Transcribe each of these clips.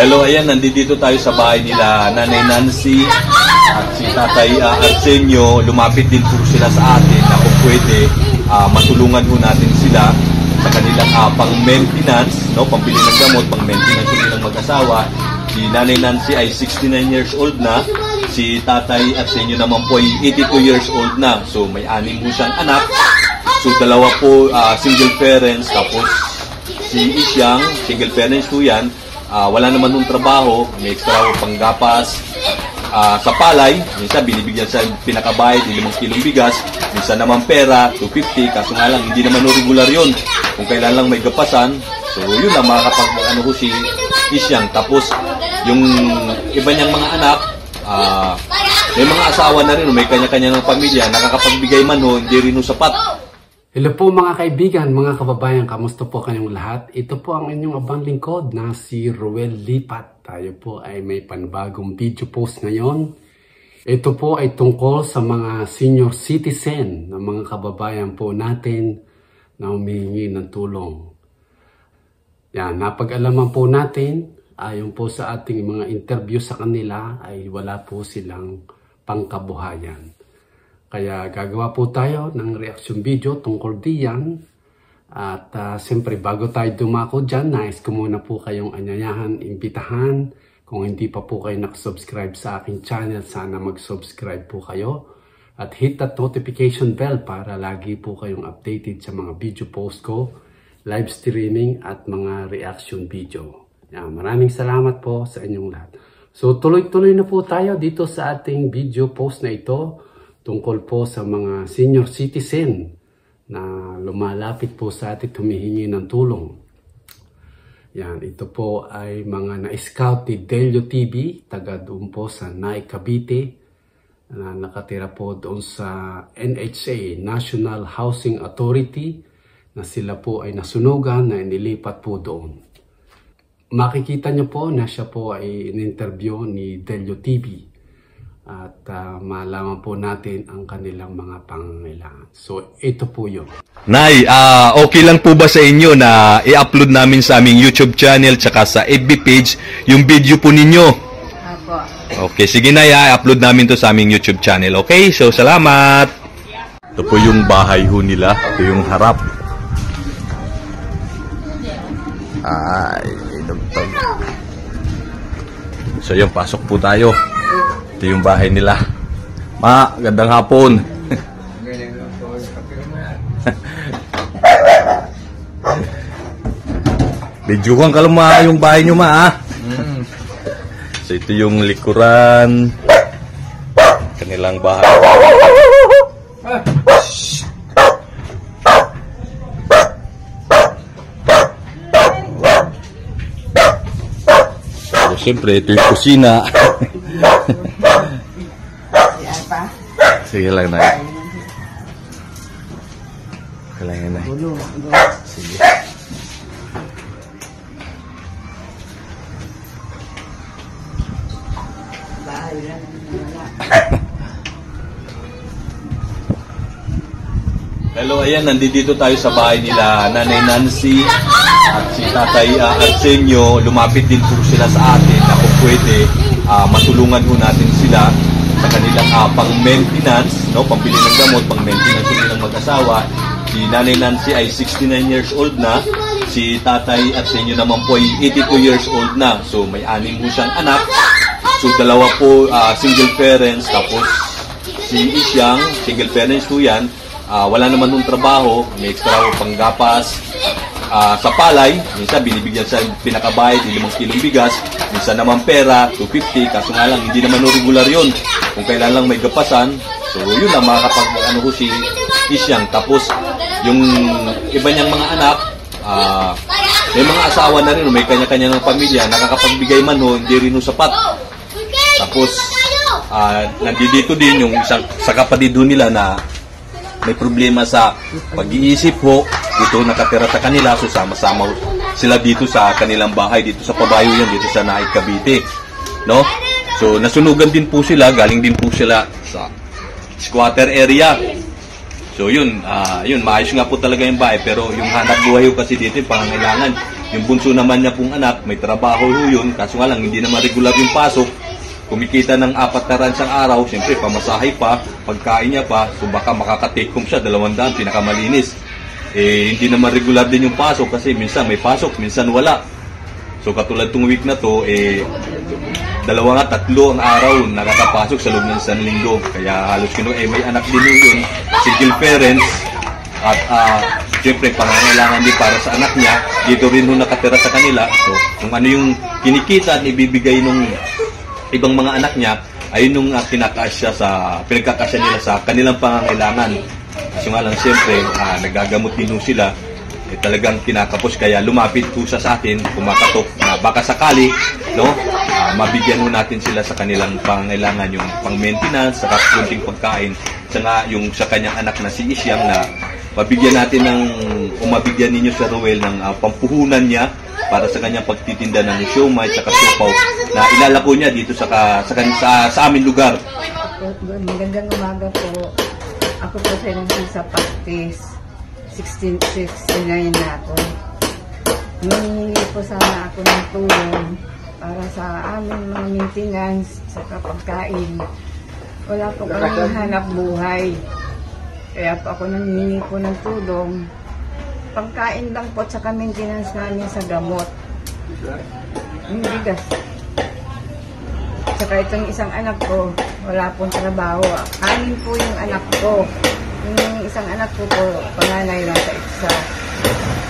Hello, ayan, nandito tayo sa bahay nila Nanay Nancy at si Tatay Arsenio. Lumapit din po sila sa atin na kung pwede matulungan po natin sila sa kanilang pang-maintenance, no? Pambili ng gamot, pang-maintenance ng mag-asawa. Si Nanay Nancy ay 69 years old na. Si Tatay Arsenio naman po ay 82 years old na. So may 6 po siyang anak. So dalawa po single parents, tapos si Isyang, single parents po yan. Wala naman nung trabaho, may extra panggapas sa palay. Minsan binibigyan sa pinakabayad, 5 kilong bigas. Minsan naman pera, 250. Kaso nga lang, hindi naman regular yun. Kung kailan lang may gapasan. So yun lang, makakapag ko si Isyang. Tapos yung iba niyang mga anak, may mga asawa na rin, may kanya-kanya ng pamilya. Nakakapagbigay man ho, hindi rin ho sapat. Hello po mga kaibigan, mga kababayan, kamusta po kayong lahat? Ito po ang inyong abang lingkod na si Ruel Lipat. Tayo po ay may panibagong video post ngayon. Ito po ay tungkol sa mga senior citizen na mga kababayan po natin na humihingi ng tulong. Yan, napag-alaman po natin, ayon po sa ating mga interview sa kanila ay wala po silang pangkabuhayan. Kaya gagawa po tayo ng reaction video tungkol diyan. At siyempre bago tayo dumako dyan, nais ko muna po kayong anyayahan, imbitahan. Kung hindi pa po kayo nakasubscribe sa aking channel, sana mag-subscribe po kayo. At hit that notification bell para lagi po kayong updated sa mga video post ko, live streaming at mga reaction video. Yan, maraming salamat po sa inyong lahat. So tuloy-tuloy na po tayo dito sa ating video post na ito. Tungkol po sa mga senior citizen na lumalapit po sa atin humihingi ng tulong. Yan, ito po ay mga na-scout ni Delio TV, taga doon po sa Naik, Cavite, na nakatira po doon sa NHA, National Housing Authority, na sila po ay nasunugan na inilipat po doon. Makikita nyo po na siya po ay in-interview ni Delio TV. At malaman po natin ang kanilang mga pangangailangan. So, ito po yun. Nay, okay lang po ba sa inyo na i-upload namin sa aming YouTube channel tsaka sa FB page yung video po ninyo? Apo. Okay, sige Nay, i-upload namin to sa aming YouTube channel. Okay, so salamat. Ito po yung bahay ho nila. Ito yung harap. Ay, idugtog. So yung pasok po tayo. Ito yung bahay nila. Ma, gandang hapon. Bidyuhan ka lang ma yung bahay nyo ma ha. So ito yung likuran. Kanilang bahay. So siyempre ito yung kusina. Sige lang, Nay. Sige lang yan, Nay. Sige. Hello, ayan, nandito tayo sa bahay nila Nanay Nancy at si Tatay Arsenio. Lumapit din po sila sa atin na kung pwede matulungan po natin sila sa kanilang pang-maintenance, no? Pambili ng gamot, pang-maintenance ng mag-asawa. Si Nanay Nancy ay 69 years old na. Si Tatay Arsenio naman po ay 82 years old na. So may 6 po siyang anak. So dalawa po single parents, tapos si Isyang, single parents po yan. Wala naman nung trabaho, may extra panggapas sa palay. Minsan binibigyan sa pinakabayad, 5 kilong bigas. Minsan naman pera, 250. Kaso nga lang, hindi naman regular yun. Kung kailan lang may gapasan. So yun lang, makakapag ko si Isyang. Tapos yung iba niyang mga anak, may mga asawa na rin, may kanya-kanya ng pamilya. Nakakapagbigay man ho, hindi rin ho sapat. Tapos nandito din yung isang sa kapatid ho nila na may problema sa pag-iisip ho. Dito nakatira sa kanila, so sama-sama sila dito sa kanilang bahay, dito sa pabayo yan, dito sa Naik, Cavite, no? So nasunugan din po sila, galing din po sila sa squatter area. So yun, yun maayos nga po talaga yung bahay, pero yung hanap buhay ko kasi dito yung pangangailangan, Yung bunso naman niya pong anak, may trabaho yun, kaso nga lang hindi naman regular yung pasok. Kumikita ng 4 na rand sa araw, siyempre pamasahe pa, pagkain niya pa, so baka makaka-take home siya, 200, pinakamalinis. Hindi naman regular din yung pasok kasi minsan may pasok, minsan wala. So katulad tong week na to, 2 nga 3 ang araw nakakapasok sa loob ng isang linggo. Kaya halos may anak din yun, single parents, at siyempre pangangailangan din para sa anak niya, dito rin nakatira sa kanila. So kung ano yung kinikita at ibibigay nung ibang mga anak niya, ayun nung pinagkakasya nila sa kanilang pangangailangan. Kasi nga lang siyempre, nagagamot din sila, talagang kinakapos, kaya lumapit po siya sa atin, kumakatok na baka sakali, no, mabigyan natin sila sa kanilang pangangailangan, yung pang-maintenance, saka kunting pagkain, saka yung sa kanyang anak na si Isyang na mabigyan natin mabigyan ninyo sa Ruel ng pampuhunan niya para sa kanyang pagtitinda ng siomai at siopaw na ilalako niya dito sa aming lugar. Magandang umaga po. Ako po sa practice. 69 na ako. Humingi po sana ako ng tulong para sa aming mga maintenance sa pagkain. Wala po kami hanap buhay. Kaya po ako nangingi po ng tulong. Pagkain lang po sa maintenance namin sa gamot. Yung bigas. Saka itong isang anak ko, wala pong trabaho. 6 po yung anak ko. Yung isang anak ko po, panganay lang sa isa.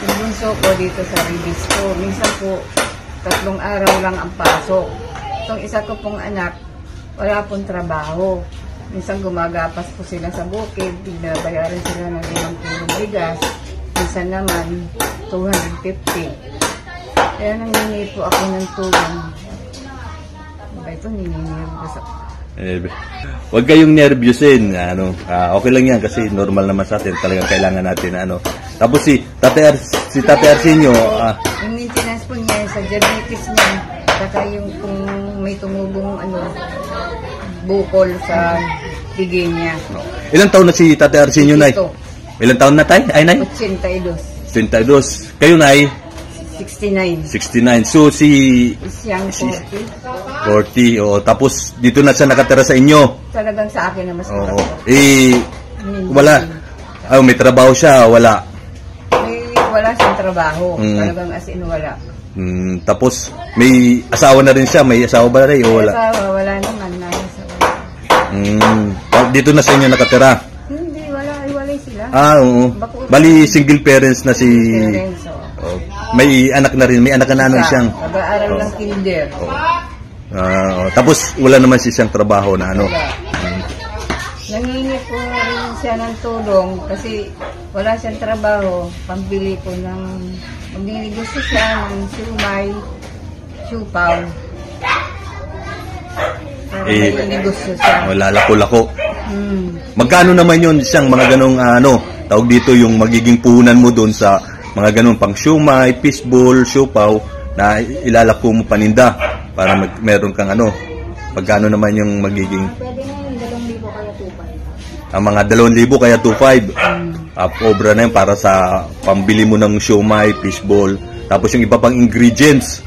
Yung bunso ko dito sa Ribisco. Minsan po, 3 araw lang ang pasok. Itong isa ko pong anak, wala pong trabaho. Minsan gumagapas po sila sa bukid, binabayaran sila ng 5 kilong bigas. Minsan naman, 250. Kaya nangingi po ako ng tulong. Diba ito, ninininervous ako. Huwag kayong nervyusin. Okay lang yan kasi normal naman sa atin. Talagang kailangan natin. Tapos si Tate Arsenio, yung maintenance po niya sa diabetes niya, saka yung kung may tumubong bukol sa bigay niya. Ilang taon na si Tate Arsenio, Nay? Ilang taon na tayo? Ay, Nay? 82. 82. Kayo, Nay? 69. 69. So, Isyang 40. Tapos, dito na siya nakatira sa inyo. Talagang sa akin na mas Oo. Wala. May trabaho siya, wala. Wala siyang trabaho. Talagang as in wala. Tapos, may asawa na rin siya. May asawa ba rin o wala? Asawa, wala naman. Dito na sa inyo nakatira? Hindi, wala sila. Oo. Bali, single parents na si... Parents, may anak na rin. May anak na siyang... Nag-aaral ng kinder. Tapos, wala naman siyang trabaho na Nangingi po rin siya ng tulong kasi wala siyang trabaho. Pambili ko ng... Magniligusto siya ng siumay, siopaw. Para magniligusto siya. Lalako-lako. Magkano naman yun siyang mga ganong tawag dito yung magiging puhunan mo doon sa mga ganong pang siumay, fishball, siopaw na ilalako mo paninda para meron kang pagkano naman yung magiging Pwede na yung 2,000 kaya 2,500. ang mga 2,000 kaya 2,500. Obra na yun para sa pambili mo ng siomai, fishball, tapos yung iba pang ingredients.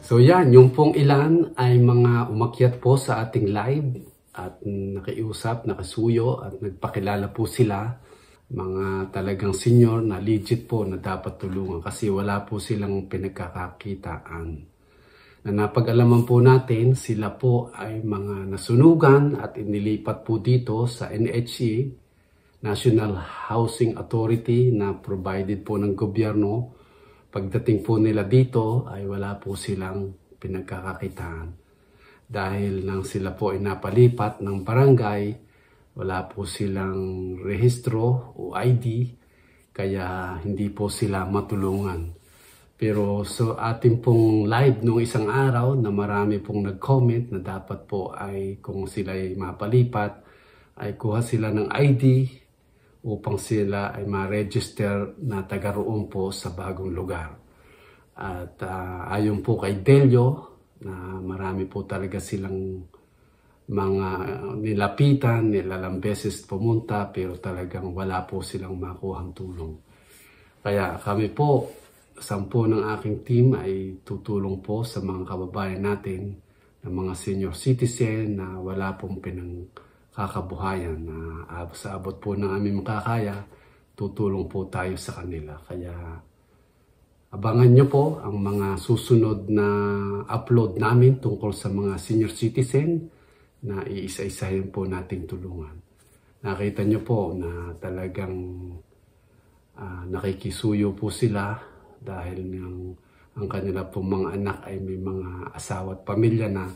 So yan, yung pong ilan ay mga umakyat po sa ating live at nakiusap, nakasuyo at nagpakilala po sila. Mga talagang senior na legit po na dapat tulungan kasi wala po silang pinagkakakitaan. Na napag-alaman po natin, sila po ay mga nasunugan at inilipat po dito sa NHA, National Housing Authority na provided po ng gobyerno. Pagdating po nila dito ay wala po silang pinagkakakitaan. Dahil nang sila po ay napalipat ng barangay, wala po silang rehistro o ID, kaya hindi po sila matulungan. Pero so ating pong live nung isang araw na marami pong nag-comment na dapat po ay kung sila ay mapalipat, ay kuha sila ng ID upang sila ay ma-register na taga roon po sa bagong lugar. At ayon po kay Delio na marami po talaga silang mga nilapitan, nilalang beses pumunta pero talagang wala po silang makuhang tulong. Kaya kami po 10 ng aking team ay tutulong po sa mga kababayan natin na mga senior citizen na wala pong pinangkakabuhayan. Na sa abot po ng aming makakaya, tutulong po tayo sa kanila. Kaya abangan nyo po ang mga susunod na upload namin tungkol sa mga senior citizen na iisa-isahin po nating tulungan. Nakita nyo po na talagang nakikisuyo po sila dahil ang kanila pong mga anak ay may mga asawa at pamilya na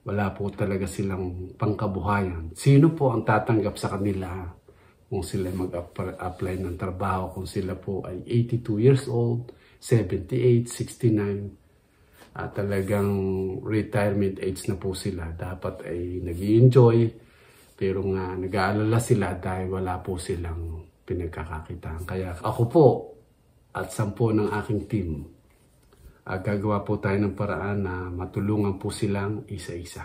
wala po talaga silang pangkabuhayan. Sino po ang tatanggap sa kanila kung sila mag-apply ng trabaho, kung sila po ay 82 years old, 78, 69, talagang retirement age na po sila. Dapat ay nag-i-enjoy, pero nga nag-aalala sila dahil wala po silang pinagkakakitaan. Kaya ako po at 10 ng aking team, gagawa po tayo ng paraan na matulungan po silang isa-isa.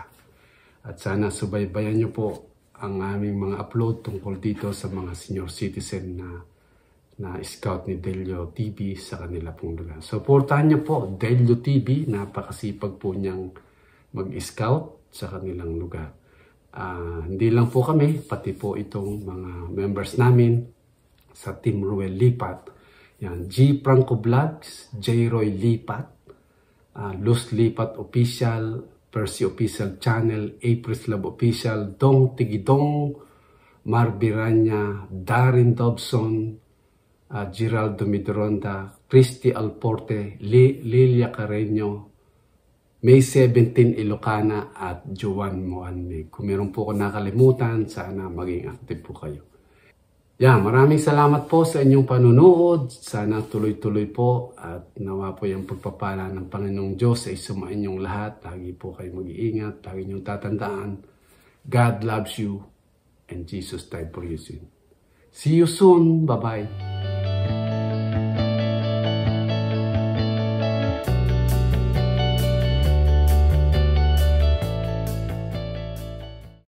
At sana subaybayan nyo po ang aming mga upload tungkol dito sa mga senior citizen na scout ni Delio TV sa kanila pong lugar. Supportahan nyo po Delio TV, napakasipag po niyang mag-scout sa kanilang lugar. Hindi lang po kami, pati po itong mga members namin sa Team Ruel Lipat. Yan, G. Franco Vlogs, J. Roy Lipat, Luz Lipat Official, Percy Official Channel, April's Love Official, Dong Tigidong, Mar Biranya, Darren Dobson, Geraldo Midronda, Christy Alporte, Lilia Carreño, May 17 Ilocana at Juan Moanme. Kung meron po ako nakalimutan, sana maging active po kayo. Maraming salamat po sa inyong panunood. Sana tuloy-tuloy po at nawa po yung pagpapala ng Panginoong Diyos ay sumainyong lahat. Lagi po kayo mag-iingat, lagi niyong tatandaan. God loves you and Jesus died for you sin. See you soon. Bye-bye.